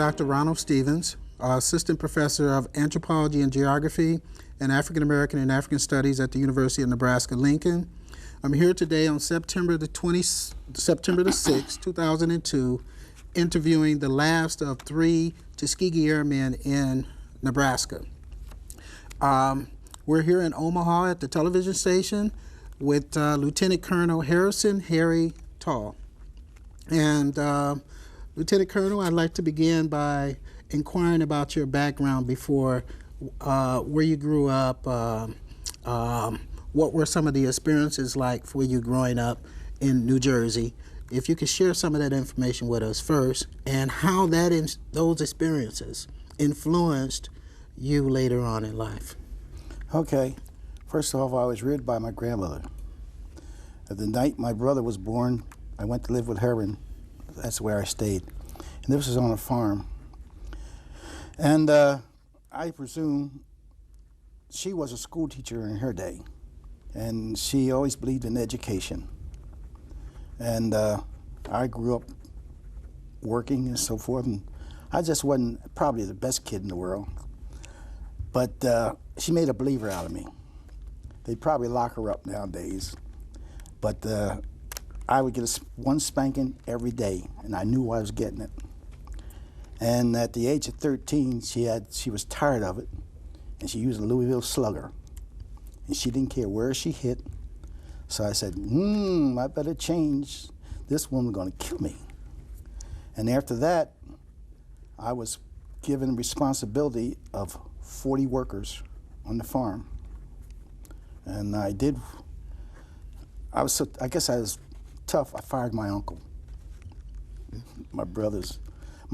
Dr. Ronald Stevens, Assistant Professor of Anthropology and Geography and African American and African Studies at the University of Nebraska-Lincoln. I'm here today on September the 6th, 2002, interviewing the last of 3 Tuskegee Airmen in Nebraska. We're here in Omaha at the television station with Lieutenant Colonel Harrison Harry Tull. And Lieutenant Colonel, I'd like to begin by inquiring about your background before, where you grew up, what were some of the experiences like for you growing up in New Jersey. If you could share some of that information with us first, and how those experiences influenced you later on in life. Okay. First off, I was reared by my grandmother. The night my brother was born, I went to live with her, and that's where I stayed. And this was on a farm. And I presume she was a school teacher in her day, and she always believed in education. And I grew up working and so forth, and I just wasn't probably the best kid in the world. But she made a believer out of me. They'd probably lock her up nowadays. But I would get one spanking every day, and I knew I was getting it. And at the age of 13, she was tired of it, and she used a Louisville slugger. And she didn't care where she hit. So I said, I better change. This woman's gonna kill me. And after that, I was given responsibility of 40 workers on the farm. And I guess I was tough. I fired my uncle, my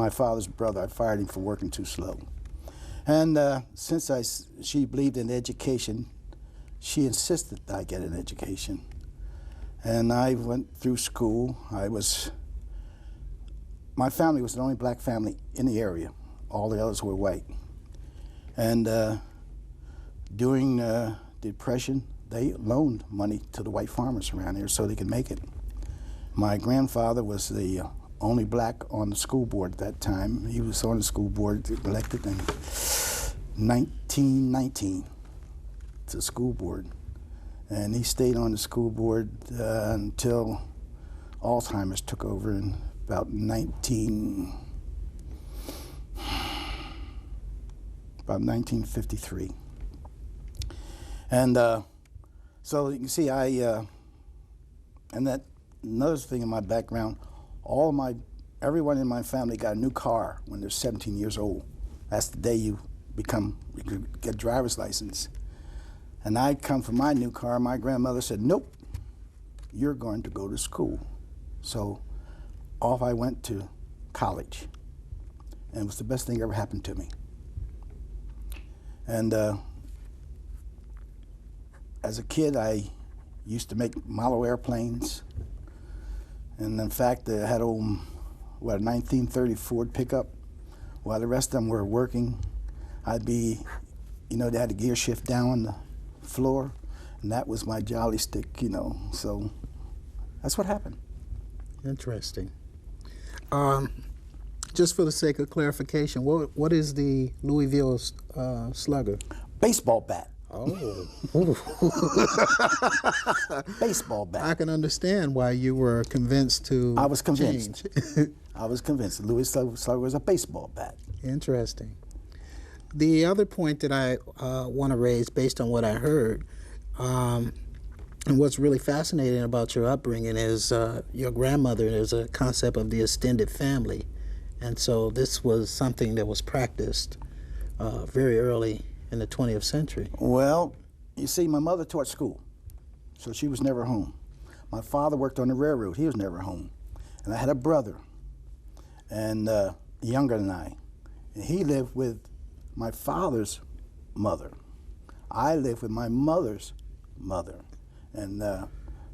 father's brother. I fired him for working too slow. And since she believed in education, she insisted that I get an education. And I went through school. My family was the only black family in the area. All the others were white. And during the Depression, they loaned money to the white farmers around here so they could make it. My grandfather was the only black on the school board at that time. He was on the school board, elected in 1919 to the school board. And he stayed on the school board until Alzheimer's took over in about 1953. And so you can see and that another thing in my background, everyone in my family got a new car when they're 17 years old. That's the day you get a driver's license. And I come from my new car, my grandmother said, nope, you're going to go to school. So off I went to college. And it was the best thing that ever happened to me. And as a kid, I used to make model airplanes. And in fact, I had a 1930 Ford pickup. While the rest of them were working, I'd be, they had a gear shift down on the floor, and that was my jolly stick, So that's what happened. Interesting. Just for the sake of clarification, what is the Louisville slugger? Baseball bat. Oh. Baseball bat. I can understand why you were convinced to I was convinced. change. I was convinced. Louisville slugger was a baseball bat. Interesting. The other point that I want to raise based on what I heard, and what's really fascinating about your upbringing is your grandmother. There's a concept of the extended family. And so this was something that was practiced very early in the 20th century. Well, you see, my mother taught school, so she was never home. My father worked on the railroad. He was never home. And I had a brother, and younger than I. And he lived with my father's mother. I lived with my mother's mother. And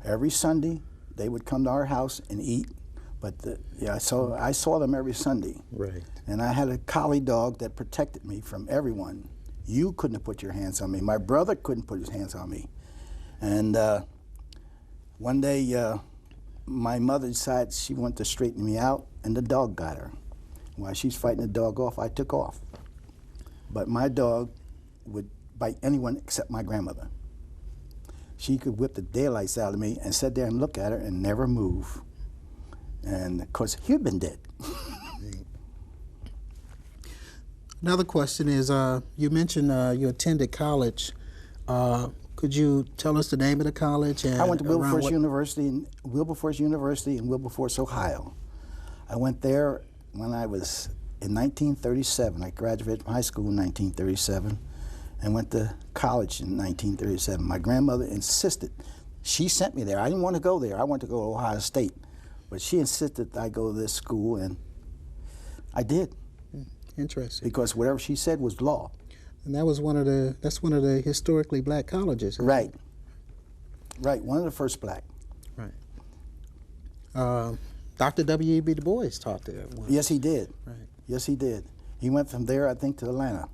every Sunday, they would come to our house and eat. But I saw them every Sunday. Right. And I had a collie dog that protected me from everyone. You couldn't have put your hands on me. My brother couldn't put his hands on me. And one day, my mother decided she wanted to straighten me out, and the dog got her. While she's fighting the dog off, I took off. But my dog would bite anyone except my grandmother. She could whip the daylights out of me and sit there and look at her and never move. And of course, he'd been dead. Another question is, you mentioned you attended college. Could you tell us the name of the college? And I went to Wilberforce University in Wilberforce, Ohio. I went there when I was in 1937. I graduated from high school in 1937 and went to college in 1937. My grandmother insisted. She sent me there. I didn't want to go there. I wanted to go to Ohio State. But she insisted that I go to this school, and I did. Interesting. Because whatever she said was law. And that's one of the historically black colleges. Right. Right, one of the first black. Right. Dr. W.E.B. Du Bois taught there. Yes, he did. Right. Yes, he did. He went from there, I think, to Atlanta.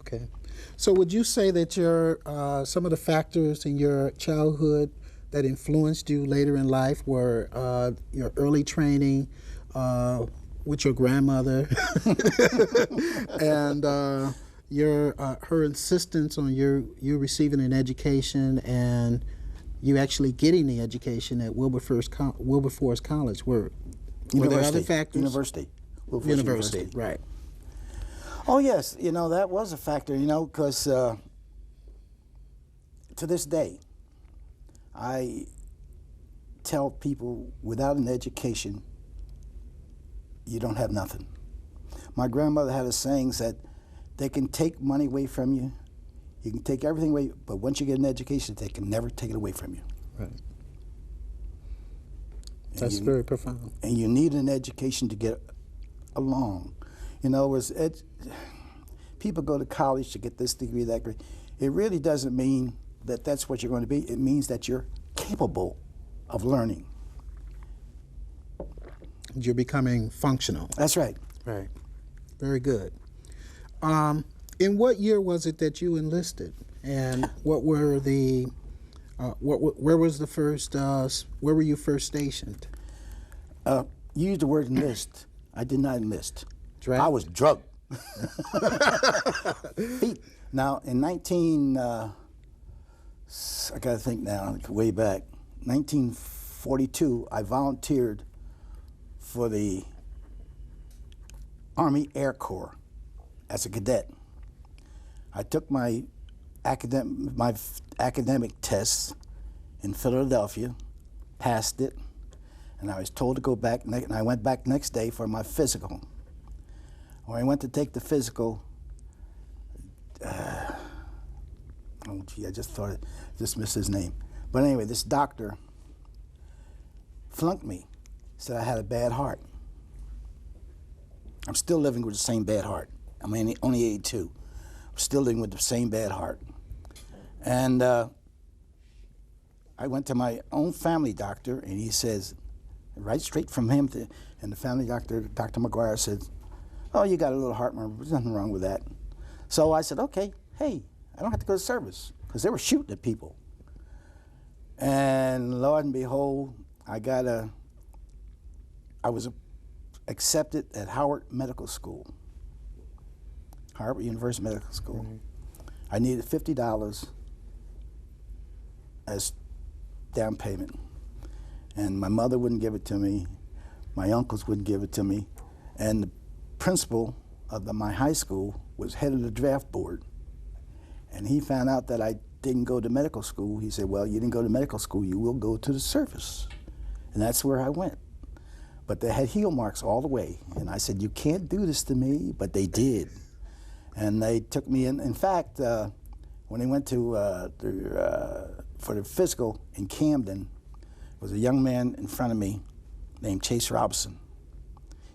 Okay. So would you say that your some of the factors in your childhood that influenced you later in life were your early training with your grandmother and her insistence on you receiving an education and you actually getting the education at Wilberforce College? Were there other factors? University. University, right. Oh, yes. You know, that was a factor, you know, because to this day, I tell people without an education, you don't have nothing. My grandmother had a saying that they can take money away from you, you can take everything away, but once you get an education, they can never take it away from you. Right. That's very profound. And you need an education to get along. You know, people go to college to get this degree, that degree. It really doesn't mean that that's what you're going to be. It means that you're capable of learning. You're becoming functional. That's right. Right. Very good. In what year was it that you enlisted, and what were the where was the first where were you first stationed? You used the word enlist. I did not enlist. Draft? I was drugged. Now, in I got to think now, way back, 1942, I volunteered for the Army Air Corps as a cadet. I took my academic tests in Philadelphia, passed it, and I was told to go back, and I went back next day for my physical. When I went to take the physical, oh gee, I just missed his name. But anyway, this doctor flunked me, said I had a bad heart. I'm still living with the same bad heart. I'm only 82. I'm still living with the same bad heart. And I went to my own family doctor, and he says, right straight from him, and the family doctor, Dr. McGuire, said, oh, you got a little heart murmur, there's nothing wrong with that. So I said, okay, hey, I don't have to go to service, because they were shooting at people. And lo and behold, I was accepted at Howard Medical School, Harvard University Medical School. Mm-hmm. I needed $50 as down payment. And my mother wouldn't give it to me, my uncles wouldn't give it to me, and the principal of my high school was head of the draft board. And he found out that I didn't go to medical school. He said, well, you didn't go to medical school, you will go to the service. And that's where I went. But they had heel marks all the way. And I said, you can't do this to me, but they did. And they took me in. In fact, when they went to for the physical in Camden, was a young man in front of me named Chase Robinson.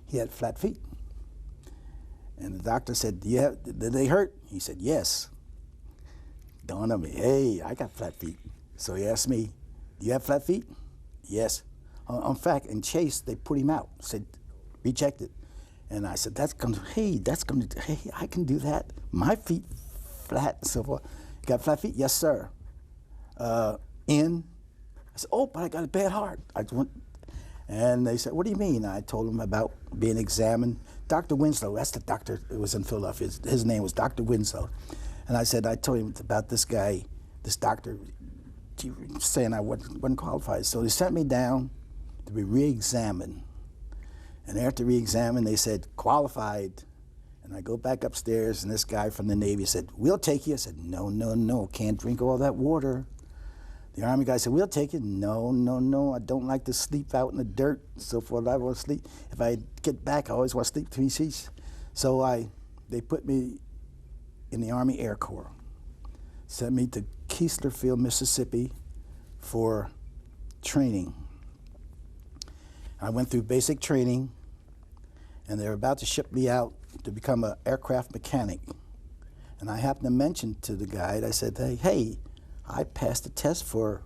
He had flat feet. And the doctor said, did they hurt? He said, yes. Dawned on me, hey, I got flat feet. So he asked me, do you have flat feet? Yes. In fact, in Chase, they put him out, said, rejected. And I said, hey, I can do that. My feet flat and so forth. You got flat feet? Yes, sir. In? I said, oh, but I got a bad heart. And they said, what do you mean? I told them about being examined, Dr. Winslow, that's the doctor that was in Philadelphia. His name was Dr. Winslow. And I told him about this guy, this doctor, saying I wasn't qualified. So they sent me down to be re-examined. And after re-examined, they said, qualified. And I go back upstairs, and this guy from the Navy said, we'll take you. I said, no, no, no, can't drink all that water. The Army guy said, we'll take you. No, no, no, I don't like to sleep out in the dirt and so forth. I want to sleep. If I get back, I always want to sleep 3 sheets. So they put me in the Army Air Corps, sent me to Keeslerville, Mississippi for training. I went through basic training, and they were about to ship me out to become an aircraft mechanic. And I happened to mention to the guide, I said, hey, I passed the test for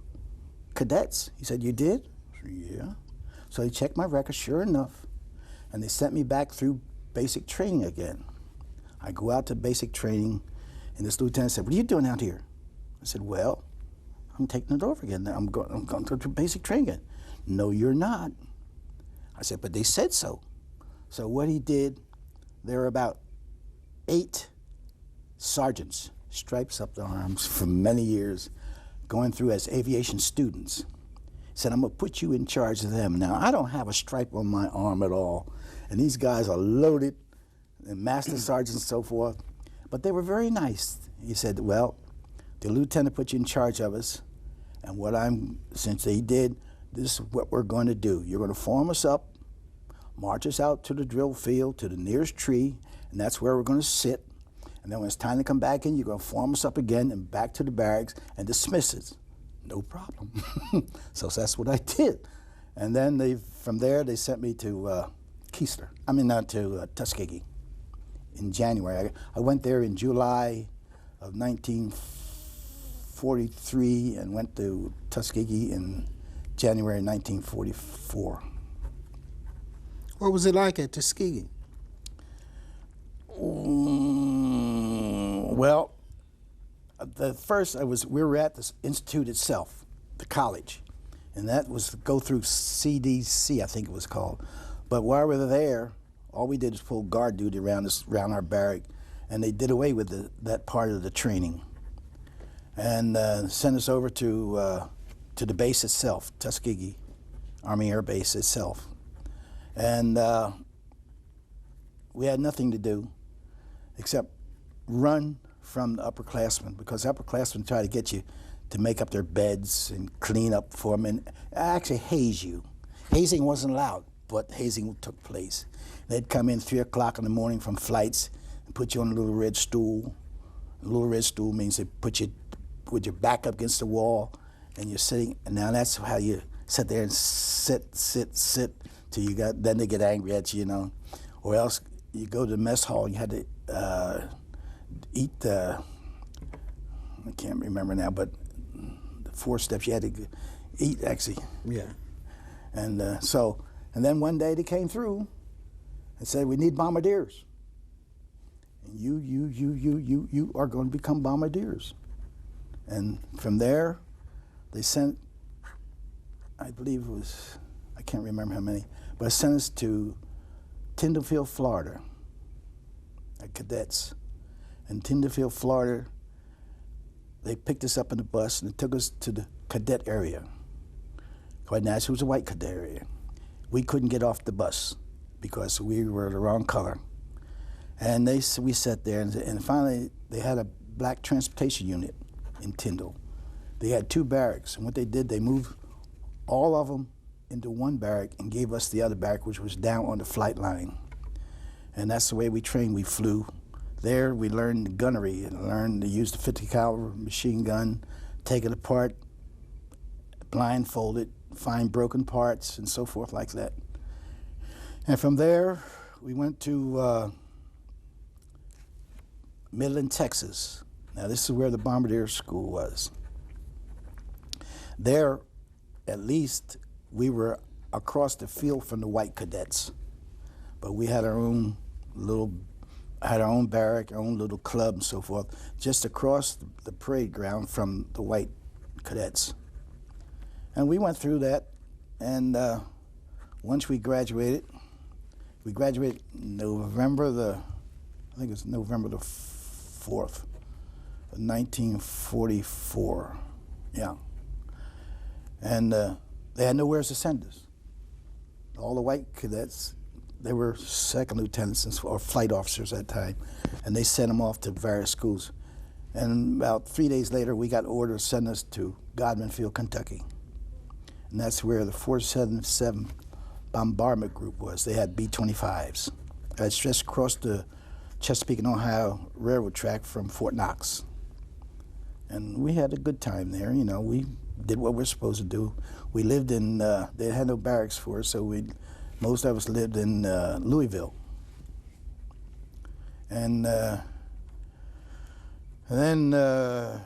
cadets. He said, you did? I said, yeah. So he checked my record, sure enough, and they sent me back through basic training again. I go out to basic training, and this lieutenant said, what are you doing out here? I said, well, I'm taking it over again. I'm going to basic training again. No, you're not. I said, but they said so. So what he did, there were about 8 sergeants, stripes up the arms for many years, going through as aviation students. He said, I'm going to put you in charge of them. Now, I don't have a stripe on my arm at all, and these guys are loaded, and master sergeants and so forth, but they were very nice. He said, well, the lieutenant put you in charge of us, and since they did, this is what we're going to do. You're going to form us up, march us out to the drill field, to the nearest tree, and that's where we're going to sit. And then when it's time to come back in, you're going to form us up again and back to the barracks and dismiss us. No problem. So that's what I did. And then from there, they sent me to Tuskegee in January. I went there in July of 1943 and went to Tuskegee in January 1944. What was it like at Tuskegee? Well, we were at the institute itself, the college, and that was go through CDC, I think it was called. But while we were there, all we did was pull guard duty around our barrack, and they did away with that part of the training, and sent us over to the base itself, Tuskegee Army Air Base itself. And we had nothing to do except run from the upperclassmen, because upperclassmen try to get you to make up their beds and clean up for them and actually haze you. Hazing wasn't allowed, but hazing took place. They'd come in 3 o'clock in the morning from flights and put you on a little red stool. A little red stool means they put you with your back up against the wall and you're sitting, and now that's how you sit there and sit till then they get angry at you, or else you go to the mess hall and you had to eat I can't remember now, but the 4 steps you had to eat, actually. Yeah. And and then one day they came through and said, we need bombardiers. And you are going to become bombardiers. And from there, they sent, I believe it was, I can't remember how many, but sent us to Tyndallville, Florida, cadets. In Tyndallville, Florida, they picked us up in the bus and they took us to the cadet area. Quite naturally, it was a white cadet area. We couldn't get off the bus because we were the wrong color. And we sat there, and finally they had a black transportation unit in Tyndall. They had 2 barracks, and what they did, they moved all of them into one barrack and gave us the other barrack, which was down on the flight line. And that's the way we trained. We flew. There we learned gunnery and learned to use the 50 caliber machine gun, take it apart, blindfold it, find broken parts, and so forth like that. And from there, we went to Midland, Texas. Now this is where the Bombardier School was. There, at least, we were across the field from the white cadets, but we had our own barrack, our own little club and so forth, just across the parade ground from the white cadets. And we went through that, and once we graduated, We graduated November the 4th, 1944. Yeah. And they had nowhere to send us. All the white cadets, they were second lieutenants or flight officers at that time, and they sent them off to various schools. And about 3 days later, we got orders to send us to Godman Field, Kentucky. And that's where the 477 bombardment group was. They had B-25s. It's just across the Chesapeake and Ohio railroad track from Fort Knox. And we had a good time there. You know, we did what we're supposed to do. We lived in, they had no barracks for us, so most of us lived in Louisville. And then, of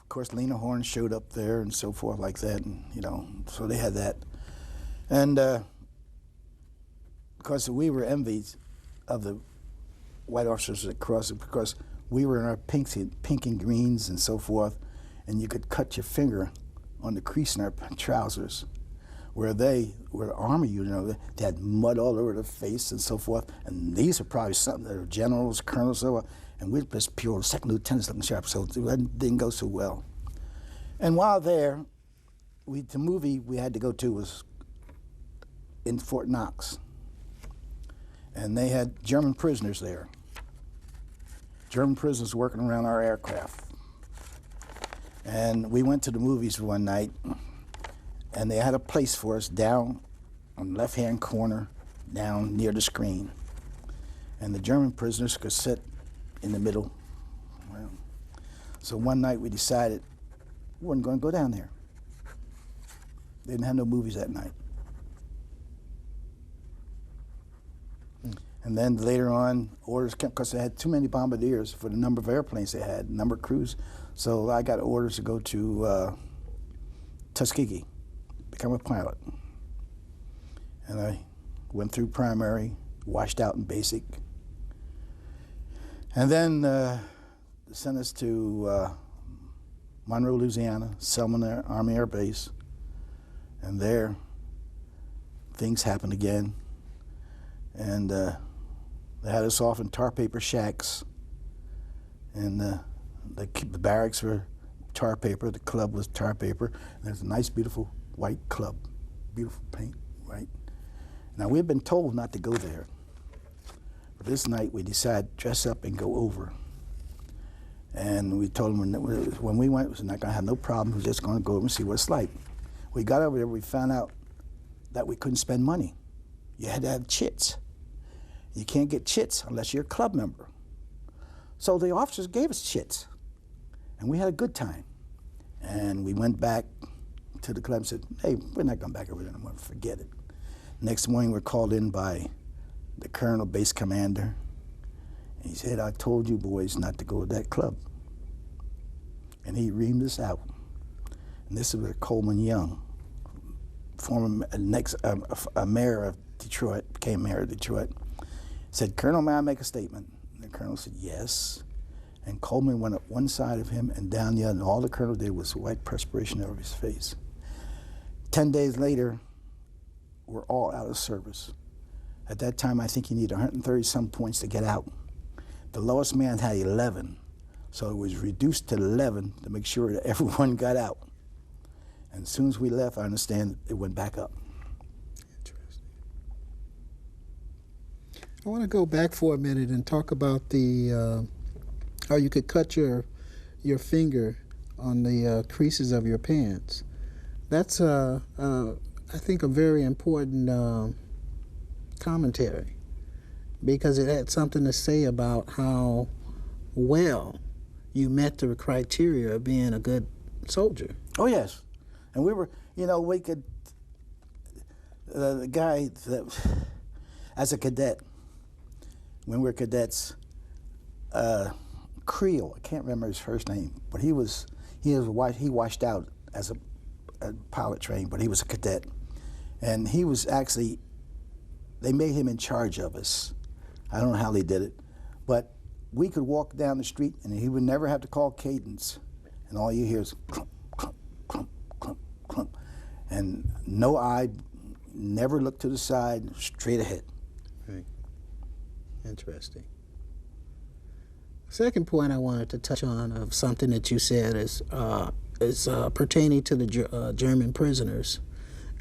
course, Lena Horne showed up there and so forth like that, and, you know, so they had that. And because we were envied of the white officers across it, because we were in our pink and greens and so forth, and you could cut your finger on the crease in our trousers, where they were Army, you know, they had mud all over their face and so forth, and these are probably something that are generals, colonels, so on, and we're just pure second lieutenants looking sharp, so it didn't go so well. And while there, the movie we had to go to was in Fort Knox, and they had German prisoners there. German prisoners working around our aircraft. And we went to the movies one night, and they had a place for us down on the left-hand corner, down near the screen. And the German prisoners could sit in the middle. Well, so one night we decided we weren't going to go down there. They didn't have no movies that night. And then later on, orders came, because they had too many bombardiers for the number of airplanes they had, number of crews. So I got orders to go to Tuskegee, become a pilot. And I went through primary, washed out in basic. And then sent us to Monroe, Louisiana, Selman Army Air Base. And there, things happened again. And they had us off in tar paper shacks, and the barracks were tar paper, the club was tar paper, and there's a nice, beautiful white club, beautiful paint, right? Now, we had been told not to go there, but this night we decided to dress up and go over. And we told them when we went, we're not going to have no problem, we're just going to go over and see what it's like. We got over there, we found out that we couldn't spend money. You had to have chits. You can't get chits unless you're a club member. So the officers gave us chits, and we had a good time. And we went back to the club and said, hey, we're not going back over there anymore, forget it. Next morning, we're called in by the colonel, base commander, and he said, I told you boys not to go to that club. And he reamed us out. And this is where Coleman Young, former mayor of Detroit, became mayor of Detroit, said, Colonel, may I make a statement? And the colonel said, yes. And Coleman went up one side of him and down the other, and all the colonel did was wipe perspiration over his face. 10 days later, we're all out of service. At that time, I think you need 130-some points to get out. The lowest man had 11, so it was reduced to 11 to make sure that everyone got out. And as soon as we left, I understand it went back up. I want to go back for a minute and talk about the how you could cut your finger on the creases of your pants. That's I think a very important commentary, because it had something to say about how well you met the criteria of being a good soldier. Oh yes, and we were, you know, we could the guy that as a cadet. When we were cadets, Creel, I can't remember his first name, but he washed out as a pilot trained, but he was a cadet. And he was actually, they made him in charge of us. I don't know how they did it, but we could walk down the street and he would never have to call cadence. And all you hear is clump, clump, clump, clump, clump. And no eye, never look to the side, straight ahead. Right. Interesting. Second point I wanted to touch on of something that you said is pertaining to the German prisoners.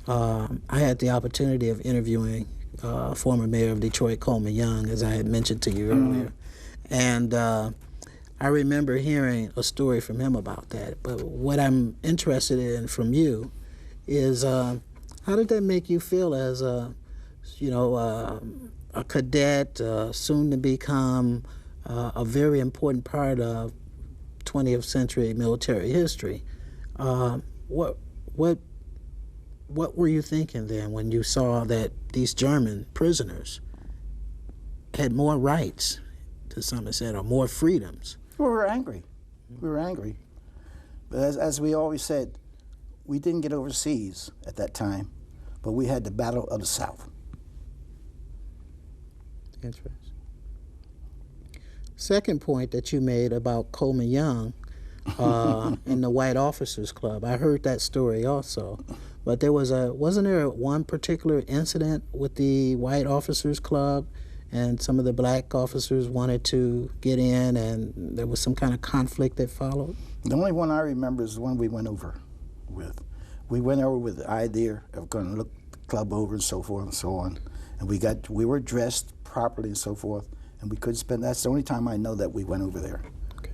I had the opportunity of interviewing former mayor of Detroit, Coleman Young, as I had mentioned to you earlier. And I remember hearing a story from him about that. But what I'm interested in from you is how did that make you feel as a cadet, soon to become a very important part of 20th century military history? What were you thinking then when you saw that these German prisoners had more rights, to some extent, or more freedoms? We were angry. We were angry. But as we always said, we didn't get overseas at that time, but we had the Battle of the South. Interesting. Second point that you made about Coleman Young in the White Officers Club, I heard that story also. But wasn't there one particular incident with the White Officers Club, and some of the black officers wanted to get in, and there was some kind of conflict that followed? The only one I remember is the one we went over with. We went over with the idea of going to look the club over and so forth and so on. And we were dressed properly and so forth, and we could spend, that's the only time I know that we went over there. Okay.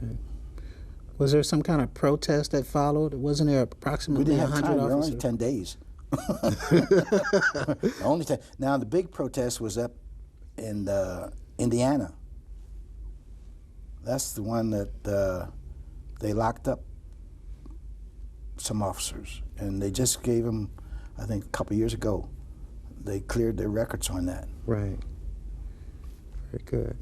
Was there some kind of protest that followed? Wasn't there approximately 100 time. officers? We were only 10 days. Only 10. Now, the big protest was up in Indiana. That's the one that they locked up some officers, and they just gave them, I think, a couple years ago, they cleared their records on that. Right. Very good.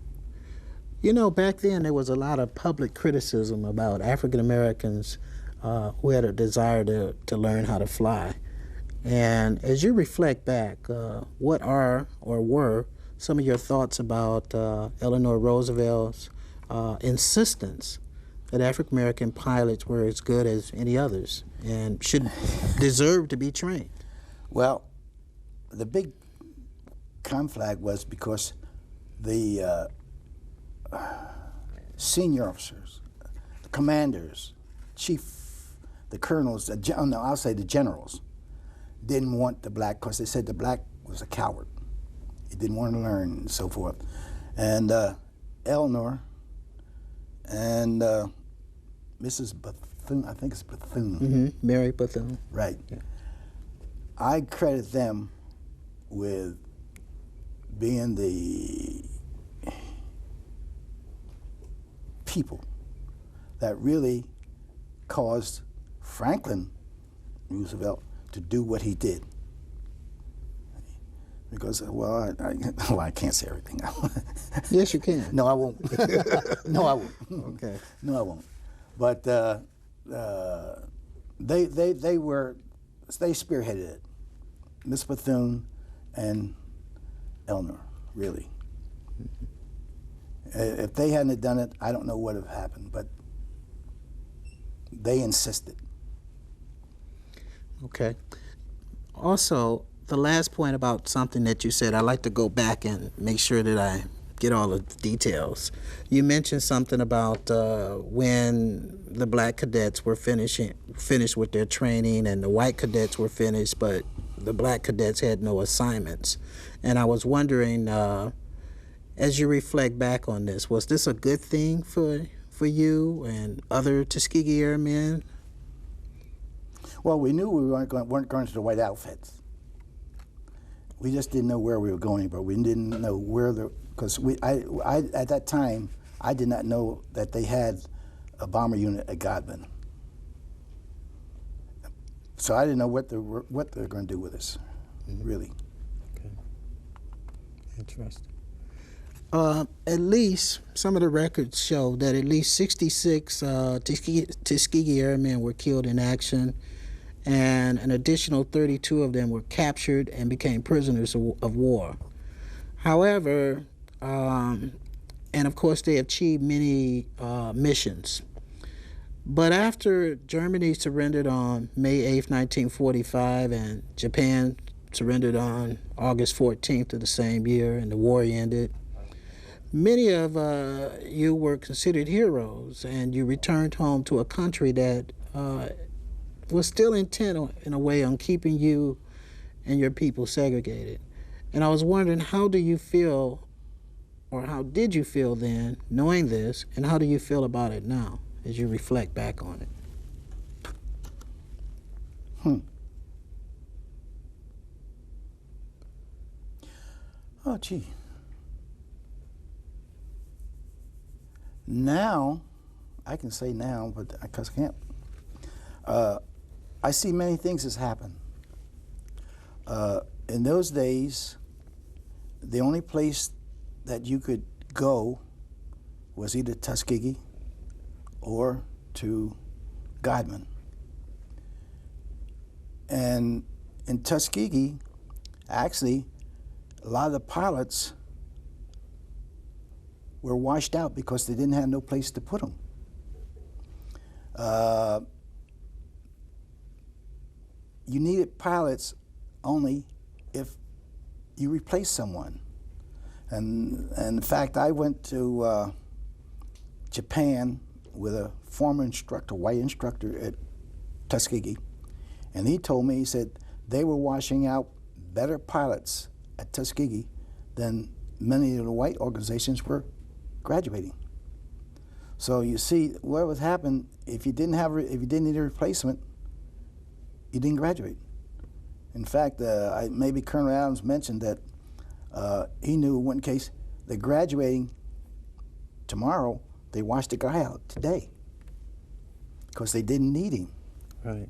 You know, back then there was a lot of public criticism about African Americans who had a desire to learn how to fly. And as you reflect back, what are or were some of your thoughts about Eleanor Roosevelt's insistence that African American pilots were as good as any others and should deserve to be trained? Well, the big conflict was because the senior officers, the commanders, the colonels, I'll say the generals, didn't want the black, because they said the black was a coward. He didn't want to learn and so forth. And Eleanor and Mrs. Bethune, I think it's Bethune. Mm-hmm. Mary Bethune. Right. Yeah. I credit them with being the people that really caused Franklin Roosevelt to do what he did. Because, well, I can't say everything. Yes, you can. No, I won't. No, I won't. Okay. No, I won't. But they spearheaded it. Miss Bethune and Eleanor, really. If they hadn't done it, I don't know what would have happened, but they insisted. Okay. Also, the last point about something that you said, I'd like to go back and make sure that I get all the details. You mentioned something about when the black cadets were finished with their training and the white cadets were finished, but the black cadets had no assignments. And I was wondering, as you reflect back on this, was this a good thing for you and other Tuskegee Airmen? Well, we knew we weren't going to the white outfits. We just didn't know where we were going, but we didn't know where because I at that time, I did not know that they had a bomber unit at Godman. So I didn't know what they were going to do with us, really. Okay. Interesting. At least some of the records show that at least 66 Tuskegee Airmen were killed in action, and an additional 32 of them were captured and became prisoners of war. However, and of course they achieved many missions. But after Germany surrendered on May 8th, 1945, and Japan surrendered on August 14th of the same year, and the war ended, Many of you were considered heroes, and you returned home to a country that was still intent, in a way, on keeping you and your people segregated. And I was wondering, how do you feel, or how did you feel then, knowing this, and how do you feel about it now as you reflect back on it? Oh, gee. Now, I can say now, but because I can't. I see many things that's happened. In those days, the only place that you could go was either Tuskegee or to Godman. And in Tuskegee, actually, a lot of the pilots were washed out because they didn't have no place to put them. You needed pilots only if you replaced someone. And in fact, I went to Japan with a former instructor, white instructor at Tuskegee, and he told me, he said, they were washing out better pilots at Tuskegee than many of the white organizations were graduating. So you see, what would happen if you didn't need a replacement, you didn't graduate. In fact, maybe Colonel Adams mentioned that he knew one case, they're graduating tomorrow, they washed the guy out today because they didn't need him. Right.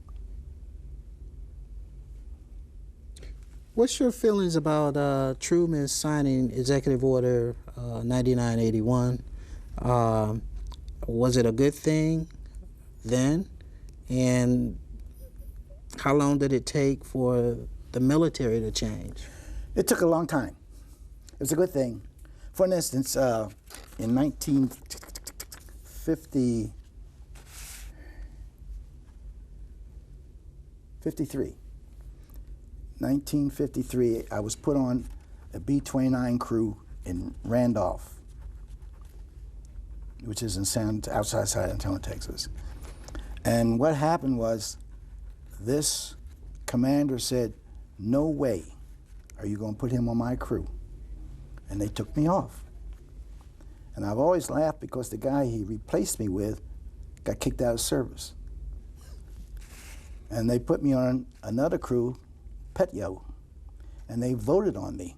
What's your feelings about Truman signing Executive Order 9981? Was it a good thing then? And how long did it take for the military to change? It took a long time. It was a good thing. For instance, in 1953, I was put on a B-29 crew in Randolph, which is outside San Antonio, Texas. And what happened was, this commander said, no way are you going to put him on my crew. And they took me off. And I've always laughed because the guy he replaced me with got kicked out of service. And they put me on another crew, Petyo, and they voted on me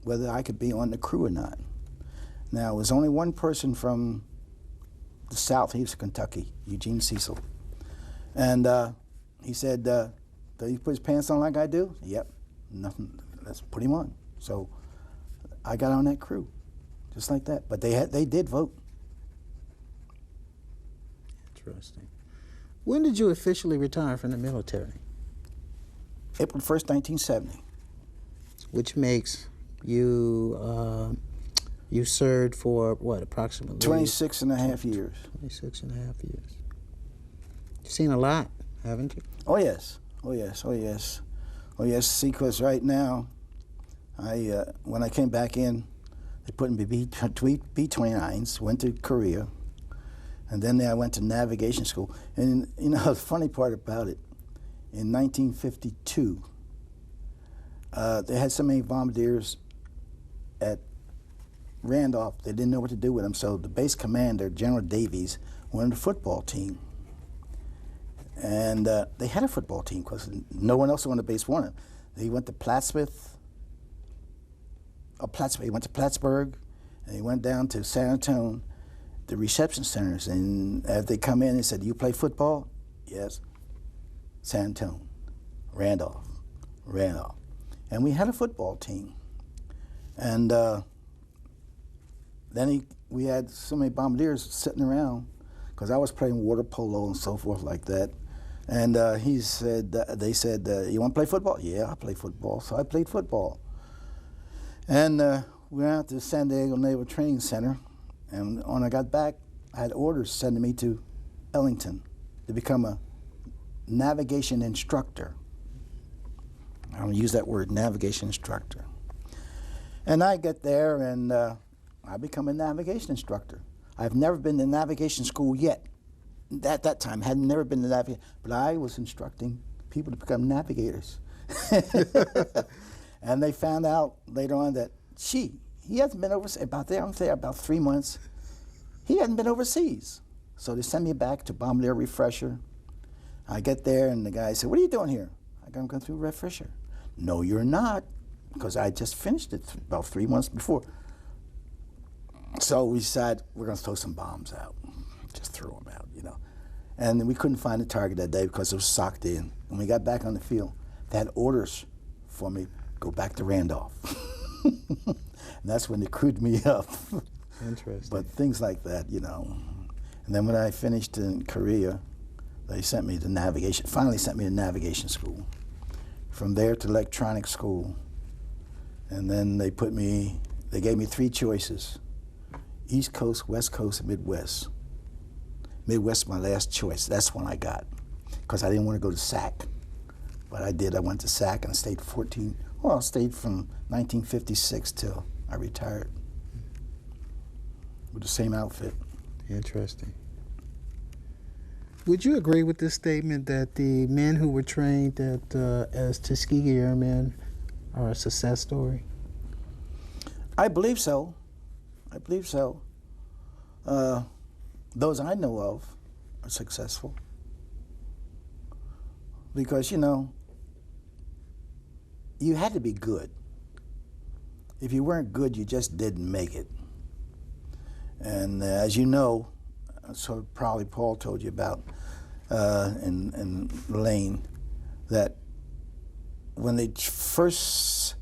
whether I could be on the crew or not. Now, it was only one person from the South, he was Kentucky, Eugene Cecil. And he said, do he put his pants on like I do? Yep, nothing, let's put him on. So I got on that crew, just like that. But they did vote. Interesting. When did you officially retire from the military? April 1st, 1970. Which makes you, you served for what, approximately? 26 and a half years. 26 and a half years. You've seen a lot, haven't you? Oh yes, oh yes, oh yes. Oh yes, see, because right now, when I came back in, they put me B-29s, went to Korea, and then I went to navigation school. And you know, the funny part about it, in 1952, they had so many bombardiers at Randolph, they didn't know what to do with them, so the base commander, General Davies, wanted a football team. And they had a football team because no one else on the base wanted. He went to he went to Plattsburgh, and he went down to San Antonio, the reception centers. And as they come in, he said, "You play football?" Yes. San Antonio, Randolph. And we had a football team. And then we had so many bombardiers sitting around because I was playing water polo and so forth like that. And they said, "You want to play football?" "Yeah, I play football." So I played football. And we went out to San Diego Naval Training Center. And when I got back, I had orders sending me to Ellington to become a navigation instructor. I'm going to use that word, navigation instructor. And I get there, and I become a navigation instructor. I've never been to navigation school yet. At that time, had never been to navigation, but I was instructing people to become navigators. And they found out later on that he hasn't been overseas, I'm saying about 3 months, he hadn't been overseas. So they sent me back to Bombardier Refresher. I get there and the guy said, "What are you doing here?" I'm going through Refresher. "No, you're not," because I just finished it about 3 months before. So we decided we're going to throw some bombs out. Just throw them out, you know. And we couldn't find a target that day because it was socked in. When we got back on the field, they had orders for me, go back to Randolph. And that's when they crewed me up. Interesting. But things like that, you know. And then when I finished in Korea, they sent me to navigation, finally sent me to navigation school. From there to electronics school. And then they gave me 3 choices: East Coast, West Coast, and Midwest. Midwest was my last choice. That's one I got, because I didn't want to go to SAC. But I did. I went to SAC and stayed I stayed from 1956 till I retired with the same outfit. Interesting. Would you agree with this statement that the men who were trained as Tuskegee Airmen are a success story? I believe so. I believe so. Those I know of are successful. Because, you know, you had to be good. If you weren't good, you just didn't make it. And as you know, so probably Paul told you about, and Lane, that when they first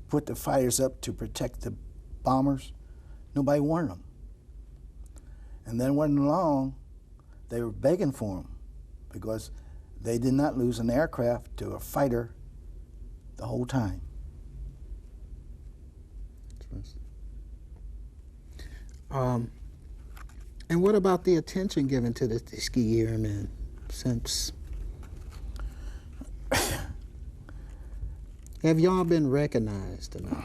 put the fighters up to protect the bombers, nobody warned them. And then wasn't long, they were begging for them, because they did not lose an aircraft to a fighter the whole time. And what about the attention given to the Tuskegee Airmen since? Have y'all been recognized enough?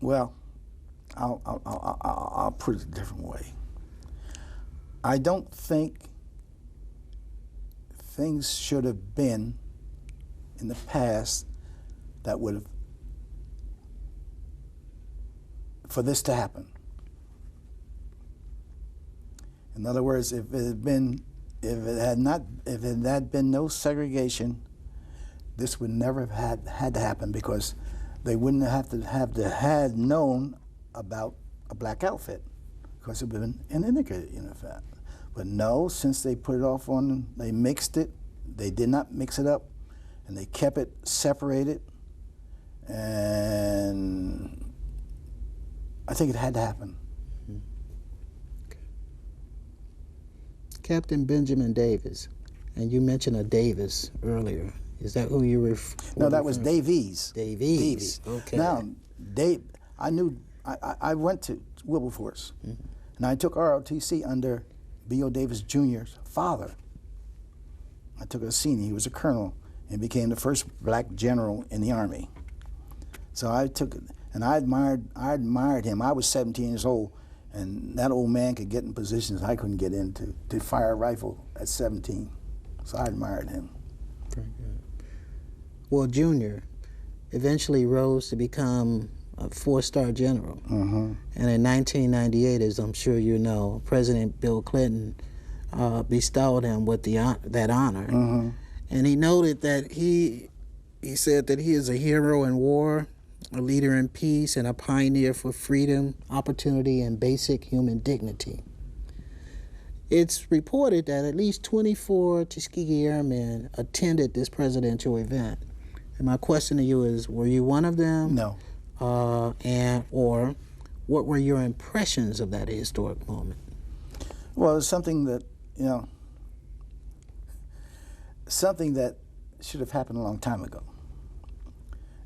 Well, I'll put it a different way. I don't think things should have been in the past that would have, for this to happen. In other words, if it had been no segregation, this would never have had to happen, because they wouldn't have had known about a black outfit, because it would have been indicated, you know, fact. But no, since they put it off on, they mixed it. They did not mix it up, and they kept it separated. And I think it had to happen. Okay. Captain Benjamin Davis, and you mentioned a Davis earlier. Is that who you were? No, that was Davies. Davies. Okay. Now, I went to Wilberforce, and I took ROTC under B.O. Davis Jr.'s father. I took a senior. He was a colonel and became the first black general in the Army. So I took it, and I admired him. I was 17 years old, and that old man could get in positions I couldn't get into, to fire a rifle at 17. So I admired him. Very good. Well, Junior eventually rose to become a 4-star general. And in 1998, as I'm sure you know, President Bill Clinton bestowed him with that honor. And he noted that he said that he is a hero in war, a leader in peace, and a pioneer for freedom, opportunity, and basic human dignity. It's reported that at least 24 Tuskegee Airmen attended this presidential event. And my question to you is, were you one of them? No. Or what were your impressions of that historic moment? Well, it's something that, you know, something that should have happened a long time ago.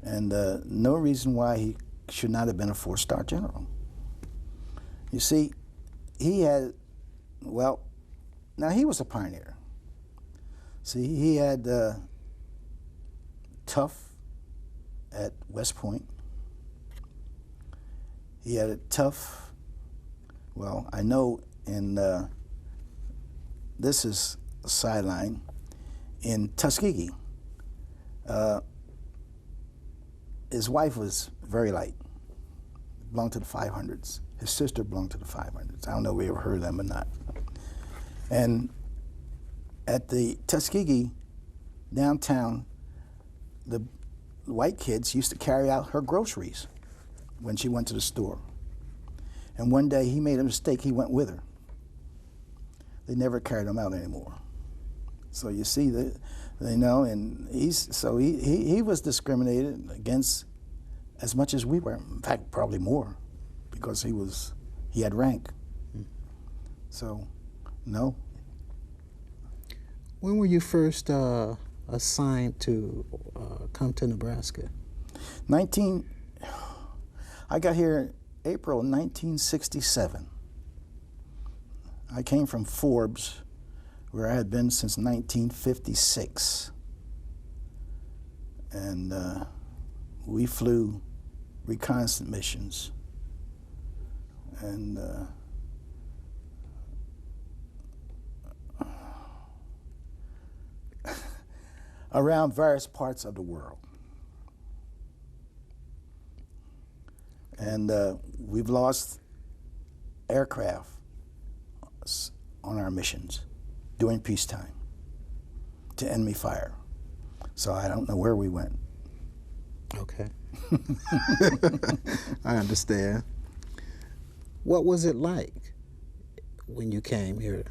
And no reason why he should not have been a 4-star general. You see, he had, well, now he was a pioneer. See, he had tough at West Point. He had it tough. Well, I know in this is a sideline in Tuskegee. His wife was very light, belonged to the 500s. His sister belonged to the 500s. I don't know if we ever heard of them or not. And at the Tuskegee downtown, the white kids used to carry out her groceries when she went to the store. And one day he made a mistake, he went with her. They never carried him out anymore. So you see that, you know, and he was discriminated against as much as we were. In fact, probably more, because he had rank. So, no. When were you first assigned to come to Nebraska? I got here April 1967. I came from Forbes, where I had been since 1956. And we flew reconnaissance missions. And around various parts of the world. And we've lost aircraft on our missions during peacetime to enemy fire. So I don't know where we went. Okay. I understand. What was it like when you came here?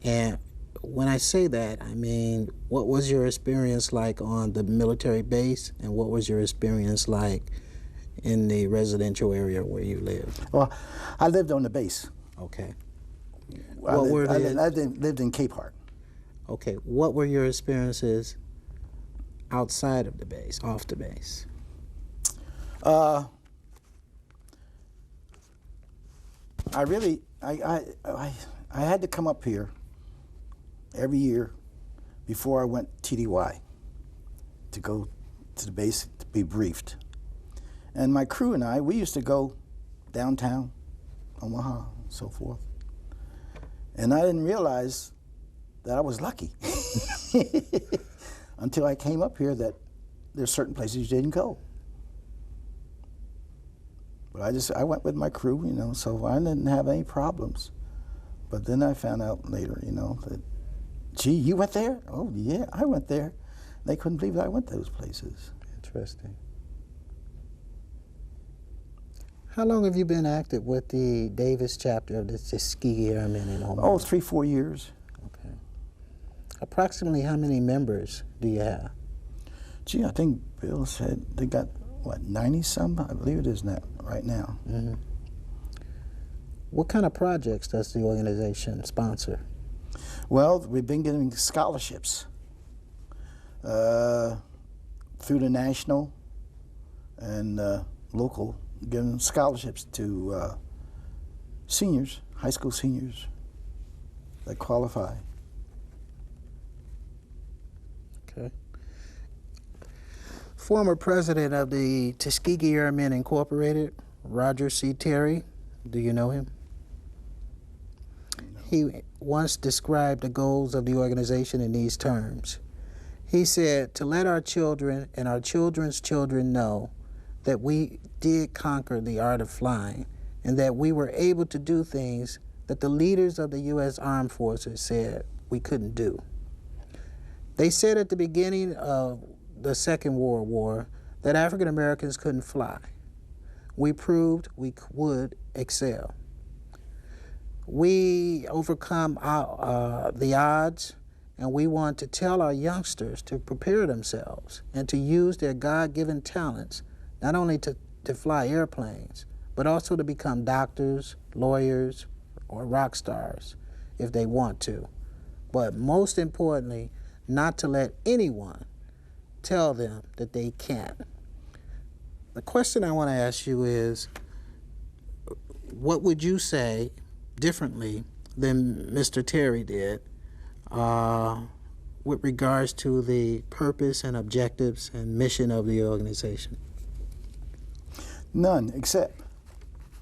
And when I say that, I mean, what was your experience like on the military base, and what was your experience like in the residential area where you lived? Well, I lived on the base. Okay. I lived in Cape Heart. Okay. What were your experiences outside of the base, off the base? I had to come up here every year before I went TDY to go to the base to be briefed. And my crew and I, we used to go downtown, Omaha, and so forth. And I didn't realize that I was lucky until I came up here, that there's certain places you didn't go. But I went with my crew, you know, so I didn't have any problems. But then I found out later, you know, that, gee, you went there? Oh, yeah, I went there. They couldn't believe that I went to those places. Interesting. How long have you been active with the Davis chapter of the Tuskegee Airmen in Omaha? Oh, 3-4 years. Okay. Approximately how many members do you have? Gee, I think Bill said they got, what, 90-some? I believe it is now, right now. Mm-hmm. What kind of projects does the organization sponsor? Well, we've been getting scholarships through the national and local, giving scholarships to seniors, high school seniors that qualify. Okay. Former president of the Tuskegee Airmen Incorporated, Roger C. Terry, do you know him? He once described the goals of the organization in these terms. He said, to let our children and our children's children know that we did conquer the art of flying, and that we were able to do things that the leaders of the U.S. Armed Forces said we couldn't do. They said at the beginning of the Second World War that African Americans couldn't fly. We proved we would excel. We overcome the odds, and we want to tell our youngsters to prepare themselves and to use their God-given talents, not only to fly airplanes, but also to become doctors, lawyers, or rock stars if they want to. But most importantly, not to let anyone tell them that they can't. The question I want to ask you is, what would you say differently than Mr. Terry did with regards to the purpose and objectives and mission of the organization? None, except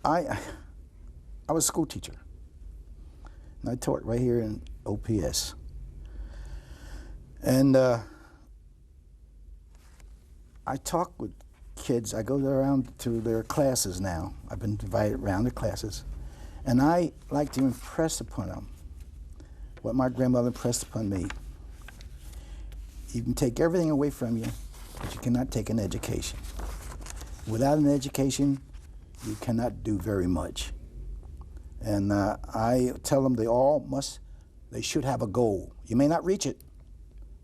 I was a school teacher, and I taught right here in OPS. And I talk with kids. I go around to their classes now. I've been invited around the classes, and I like to impress upon them what my grandmother impressed upon me. You can take everything away from you, but you cannot take an education. Without an education, you cannot do very much. And I tell them they should have a goal. You may not reach it,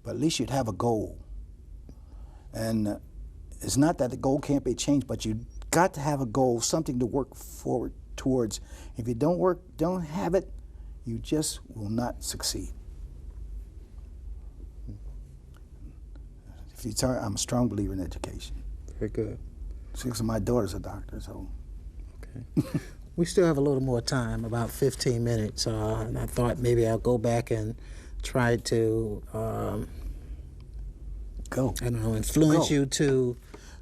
but at least you'd have a goal. And it's not that the goal can't be changed, but you got to have a goal, something to work forward towards. If you don't have it, you just will not succeed. If you tell, I'm a strong believer in education. Very good. Because my daughter's a doctor, so. Okay. We still have a little more time, about 15 minutes, and I thought maybe I'll go back and try to, influence you to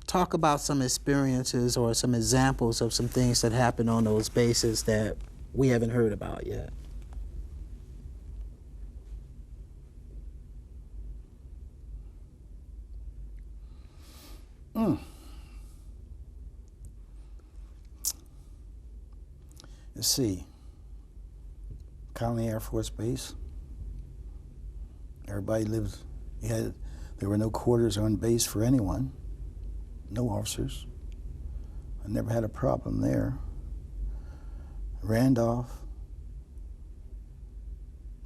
talk about some experiences or some examples of some things that happened on those bases that we haven't heard about yet. Let's see. Colony Air Force Base. Everybody lived. There were no quarters on base for anyone. No officers. I never had a problem there. Randolph.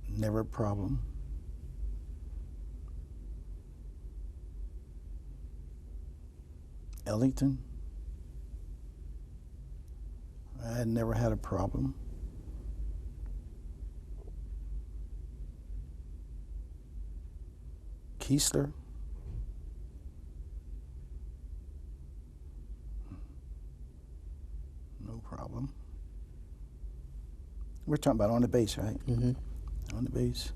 Never a problem. Ellington. I had never had a problem. Keesler. No problem. We're talking about on the base, right? Mm-hmm. On the base.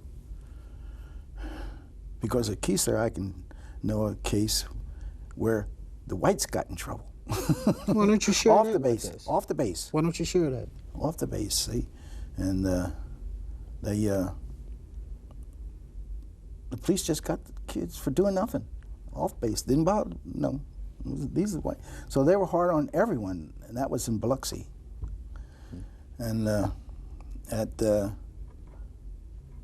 Because at Keesler, I can know a case where the whites got in trouble. Why don't you share off that the with base? us? Off the base. Why don't you share that? Off the base, see, and the police just got the kids for doing nothing. Off base, didn't bother. No, these are white. So they were hard on everyone, and that was in Biloxi. And at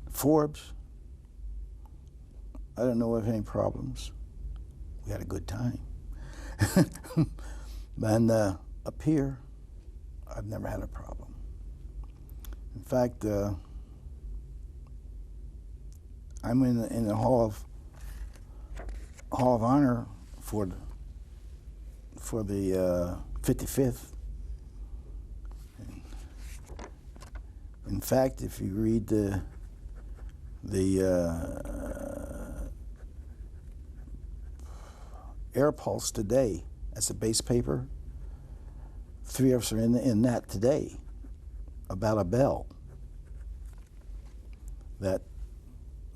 Forbes, I don't know of any problems. We had a good time. And up here, I've never had a problem. In fact, I'm in the Hall of Honor for the 55th. In fact, if you read the Air Pulse today, that's a base paper. 3 of us are in that today about a bell that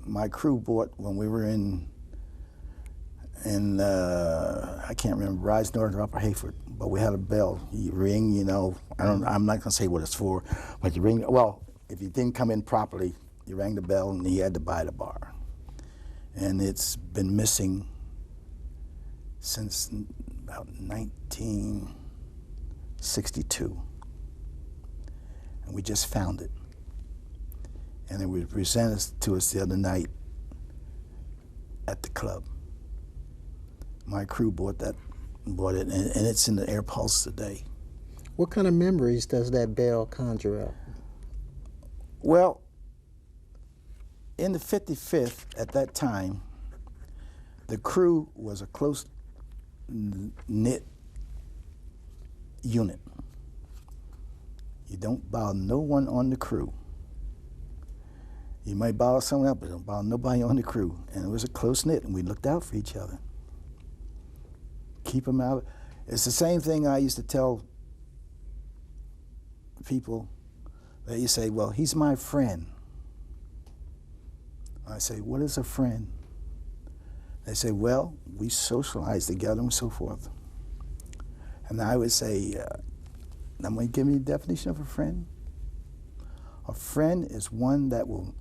my crew bought when we were in I can't remember, Rise North or Upper Hayford, but we had a bell. You ring, you know, I'm not gonna say what it's for, but you ring, well, if you didn't come in properly, you rang the bell and you had to buy the bar. And it's been missing since about 1962. And we just found it. And it was presented to us the other night at the club. My crew bought it, and it's in the Air Pulse today. What kind of memories does that bell conjure up? Well, in the 55th, at that time, the crew was a close-knit unit. You don't bother no one on the crew. You might bother someone else, but don't bother nobody on the crew. And it was a close-knit, and we looked out for each other. Keep them out. It's the same thing I used to tell people that you say, well, he's my friend. I say, what is a friend? They say, well, we socialize together and so forth. And I would say, I'm going to give you a definition of a friend. A friend is one that will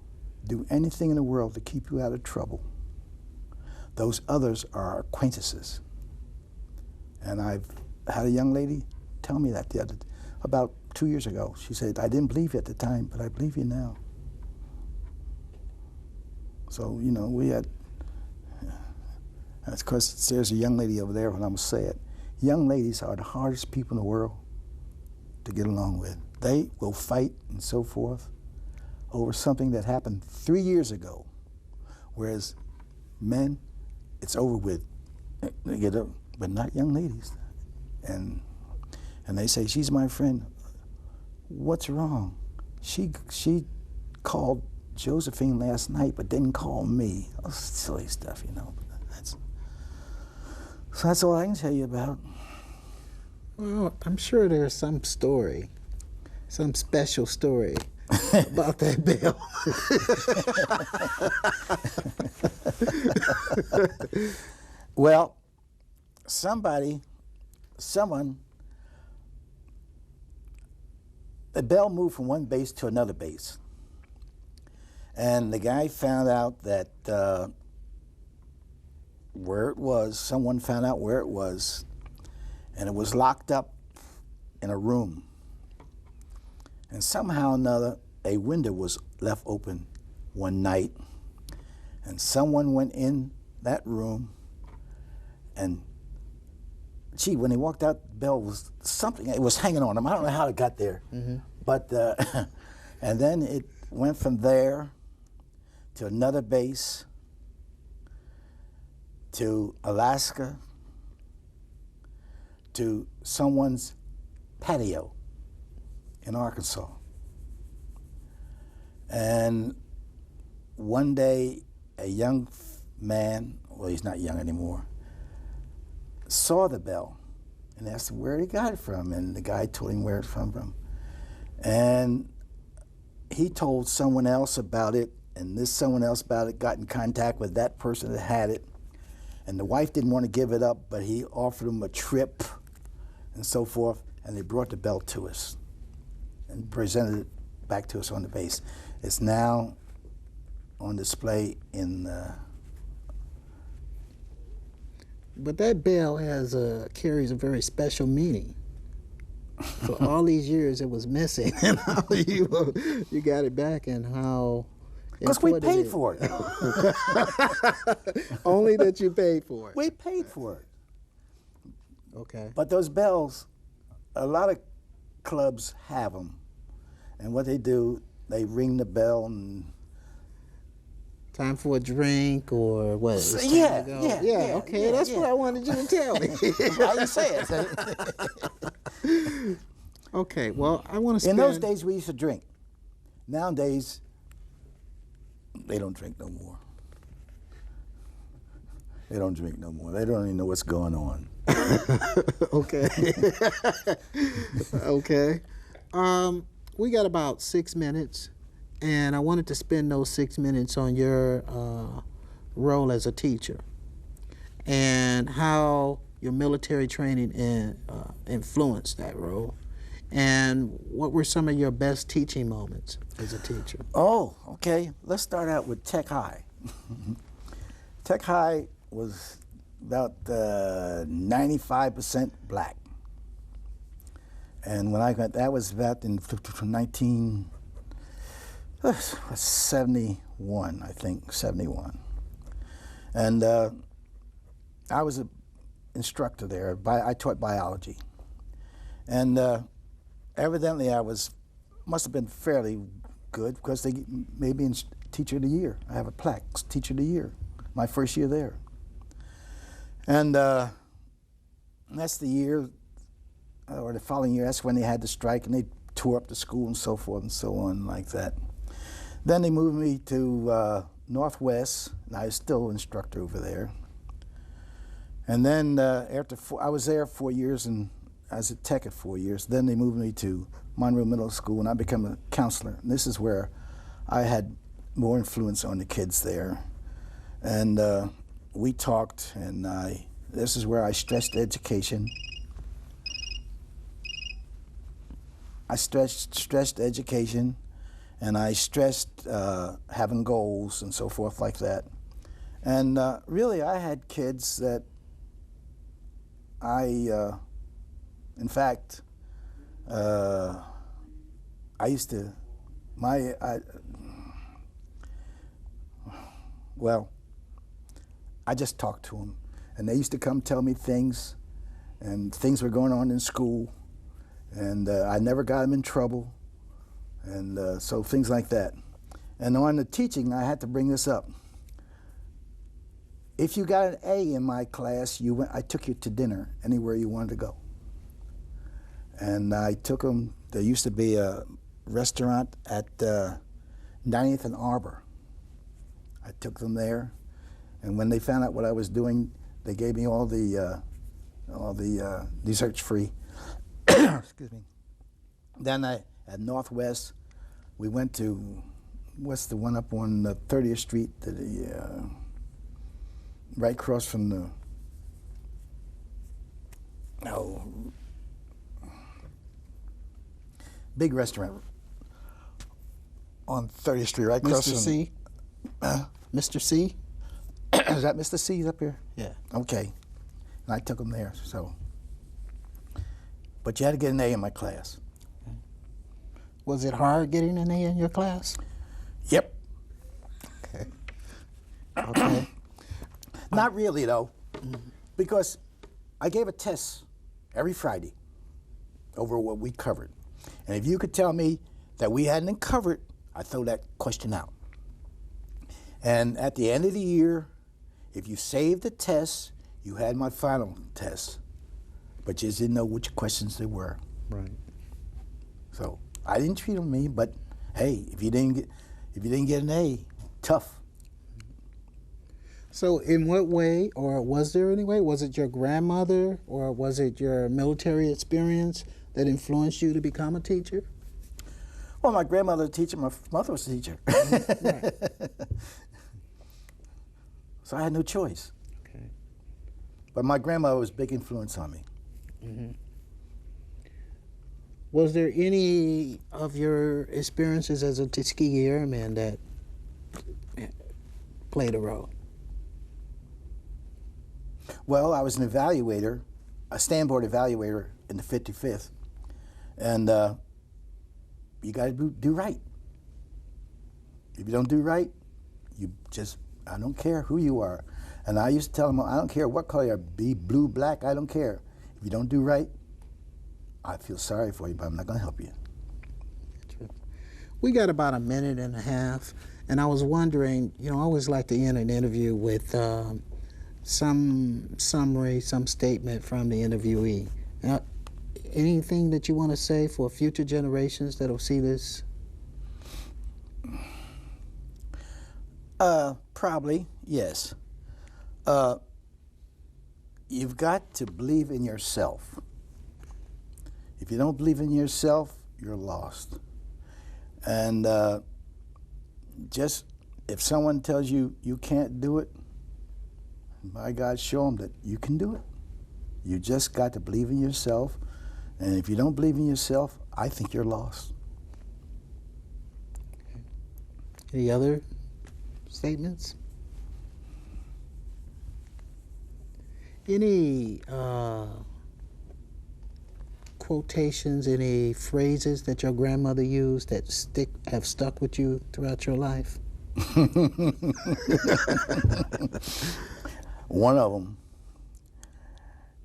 do anything in the world to keep you out of trouble. Those others are acquaintances. And I've had a young lady tell me that about 2 years ago. She said, I didn't believe you at the time, but I believe you now. So, you know, we had, of course, there's a young lady over there, and I'm going to say it. Young ladies are the hardest people in the world to get along with. They will fight and so forth over something that happened 3 years ago, whereas men, it's over with. They get up, but not young ladies. And they say, she's my friend. What's wrong? She called Josephine last night, but didn't call me. Oh, silly stuff, you know. So that's all I can tell you about. Well, I'm sure there's some story, some special story about that bell. Well, the bell moved from one base to another base. And the guy found out that someone found out where it was, and it was locked up in a room. And somehow or another, a window was left open one night, and someone went in that room, and gee, when they walked out, the bell was something, it was hanging on them. I don't know how it got there. Mm-hmm. But, and then it went from there to another base, to Alaska, to someone's patio in Arkansas. And one day, a young man, well, he's not young anymore, saw the bell and asked him where he got it from, and the guy told him where it's from. And he told someone else about it, and this someone else about it got in contact with that person that had it, and the wife didn't want to give it up, but he offered him a trip and so forth, and they brought the bell to us and presented it back to us on the base. It's now on display in But that bell carries a very special meaning. For all these years, it was missing, and how you got it back, and how because we paid for it. Only that you paid for it. We paid for it. Okay. But those bells, a lot of clubs have them, and what they do, they ring the bell and. Time for a drink or what? Yeah. Okay, that's what I wanted you to tell me. How you say it? Okay, well, I want to spend... In those days, we used to drink. Nowadays, they don't drink no more. They don't drink no more. They don't even know what's going on. Okay. Okay. We got about 6 minutes. And I wanted to spend those 6 minutes on your role as a teacher and how your military training influenced that role. And what were some of your best teaching moments as a teacher? Oh, okay. Let's start out with Tech High. Tech High was about 95% black. And when I got, that was about in 71, I think, 71. And I was an instructor there. I taught biology. And evidently I must have been fairly good because they made me teacher of the year. I have a plaque, teacher of the year, my first year there. And that's the year, or the following year, that's when they had the strike and they tore up the school and so forth and so on like that. Then they moved me to Northwest, and I was still instructor over there. And then after I was there 4 years, and I was at Tech at 4 years. Then they moved me to Monroe Middle School, and I became a counselor. And this is where I had more influence on the kids there. And we talked, and this is where I stressed education. I stressed education, and I stressed having goals and so forth like that. And really, I had kids that in fact, I used to, I just talked to them, and they used to come tell me things, and things were going on in school, and I never got them in trouble, and so things like that. And on the teaching, I had to bring this up. If you got an A in my class, I took you to dinner anywhere you wanted to go. And I took them, there used to be a restaurant at 90th and Arbor. I took them there, and when they found out what I was doing, they gave me all the desserts free. Excuse me. Then at Northwest, we went to, what's the one up on 30th Street, right across from the, big restaurant on 30th Street, right across Mr. from C? Mr. C? Is that Mr. C's up here? Yeah. Okay. And I took them there, so. But you had to get an A in my class. Was it hard getting an A in your class? Yep. Okay. Okay. Not really, though, because I gave a test every Friday over what we covered. And if you could tell me that we hadn't covered, I'd throw that question out. And at the end of the year, if you saved the test, you had my final test, but you just didn't know which questions they were. Right. So I didn't treat them mean, but hey, if you didn't get an A, tough. So in what way, or was there any way, was it your grandmother or was it your military experience that influenced you to become a teacher? Well, my grandmother was a teacher, my mother was a teacher. Right. So I had no choice. Okay. But my grandmother was a big influence on me. Mm-hmm. Was there any of your experiences as a Tuskegee Airman that played a role? Well, I was an evaluator, a standboard evaluator in the 55th, and you got to do right. If you don't do right, I don't care who you are. And I used to tell them, I don't care what color you are, be blue, black, I don't care. If you don't do right, I feel sorry for you, but I'm not going to help you. We got about a minute and a half, and I was wondering, I always like to end an interview with some summary, some statement from the interviewee. Anything that you want to say for future generations that'll see this? Probably, yes. You've got to believe in yourself. If you don't believe in yourself, you're lost. And just if someone tells you you can't do it, by God, show them that you can do it. You just got to believe in yourself. And if you don't believe in yourself, I think you're lost. Any other statements? Any quotations, any phrases that your grandmother used that have stuck with you throughout your life? One of them,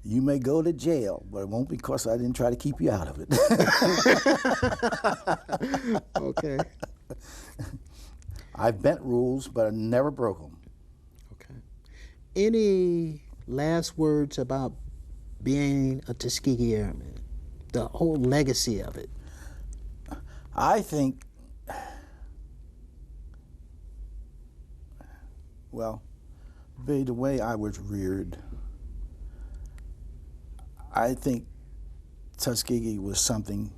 you may go to jail, but it won't be because I didn't try to keep you out of it. Okay. I've bent rules, but I never broke them. Okay. Any last words about being a Tuskegee Airman, the whole legacy of it? I think, well, the way I was reared, I think Tuskegee was something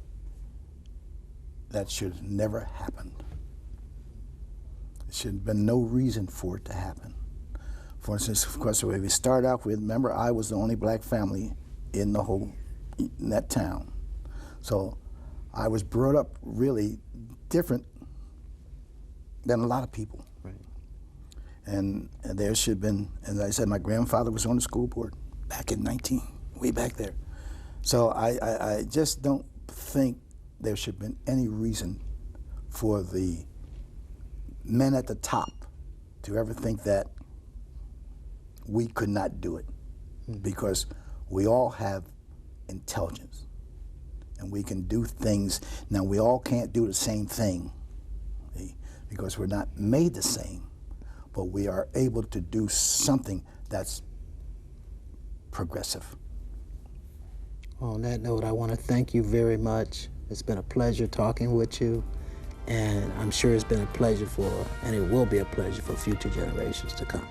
that should never happen. There should have been no reason for it to happen. For instance, of course, if we start out with, remember, I was the only black family in that town. So I was brought up really different than a lot of people. Right. And there should have been, as I said, my grandfather was on the school board back in way back there. So I just don't think there should have been any reason for the men at the top to ever think that we could not do it, because we all have intelligence and we can do things. Now, we all can't do the same thing, see, because we're not made the same, but we are able to do something that's progressive. On that note, I want to thank you very much. It's been a pleasure talking with you, and I'm sure it's been a pleasure and it will be a pleasure for future generations to come.